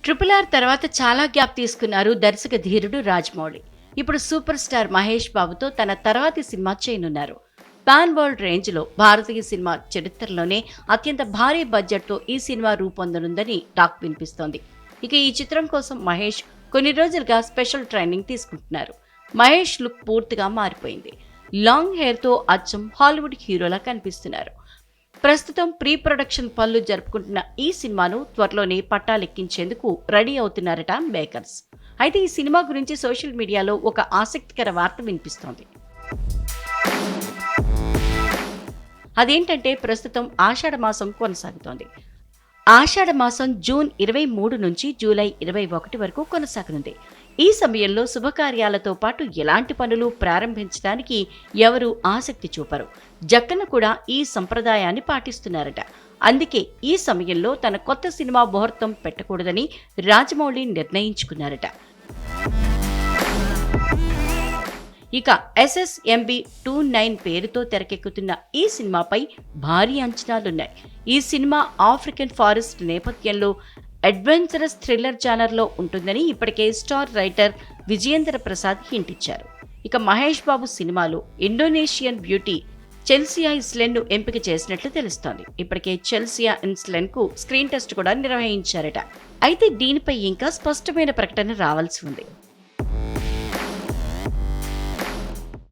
RRR తర్వాత చాలా gap తీసుకున్నారు దర్శక ధీరుడు రాజమౌళి. ఇప్పుడు సూపర్ స్టార్ మహేష్ బాబుతో తన తర్వాతి సినిమా చేయనున్నారు. పాన్ వరల్డ్ రేంజ్లో భారతీయ సినిమా చరిత్రలోనే అత్యంత భారీ బడ్జెట్తో ఈ సినిమా రూపొందనుందని టాక్ వినిపిస్తోంది. ఇక ఈ చిత్రం కోసం మహేష్ కొన్ని రోజులుగా స్పెషల్ ట్రైనింగ్ తీసుకుంటున్నారు. మహేష్ లుక్ పూర్తిగా మారిపోయింది. లాంగ్ హెయిర్తో అచ్చం హాలీవుడ్ హీరోలా కనిపిస్తున్నారు. ప్రస్తుతం ప్రీ ప్రొడక్షన్ పనులు జరుపుకుంటున్న ఈ సినిమాను త్వరలోనే పట్టాలెక్కించేందుకు రెడీ అవుతున్నారట మేకర్స్. అయితే ఈ సినిమా గురించి సోషల్ మీడియాలో ఒక ఆసక్తికర వార్త వినిపిస్తోంది. అదేంటంటే ప్రస్తుతం ఆషాఢ మాసం కొనసాగుతోంది. ఆషాఢ మాసం జూన్ 23 నుంచి జూలై 21 వరకు కొనసాగనుంది. ఈ సమయంలో శుభకార్యాలతో పాటు ఎలాంటి పనులు ప్రారంభించడానికి ఎవరూ ఆసక్తి చూపరు. జక్కన్న కూడా ఈ సంప్రదాయాన్ని పాటిస్తున్నారట. అందుకే ఈ సమయంలో తన కొత్త సినిమా ముహూర్తం పెట్టకూడదని రాజమౌళి నిర్ణయించుకున్నారట. ఇక SSMB 29 పేరుతో తెరకెక్కుతున్న ఈ సినిమాపై భారీ అంచనాలున్నాయి. ఈ సినిమా ఆఫ్రికన్ ఫారెస్ట్ నేపథ్యంలో అడ్వెంచరస్ థ్రిల్లర్ జానర్లో ఉంటుందని ఇప్పటికే star writer Vijayendra Prasad hint ఇచ్చారు. ఇక మహేష్ బాబు సినిమాలో ఇండోనేషియన్ బ్యూటీ చెల్సియా ఇస్లెన్ ను ఎంపిక చేసినట్లు తెలుస్తోంది. ఇప్పటికే చెల్సియా ఇస్లెన్ కు స్క్రీన్ టెస్ట్ కూడా నిర్వహించారట. అయితే దీనిపై ఇంకా స్పష్టమైన ప్రకటన రావాల్సి ఉంది.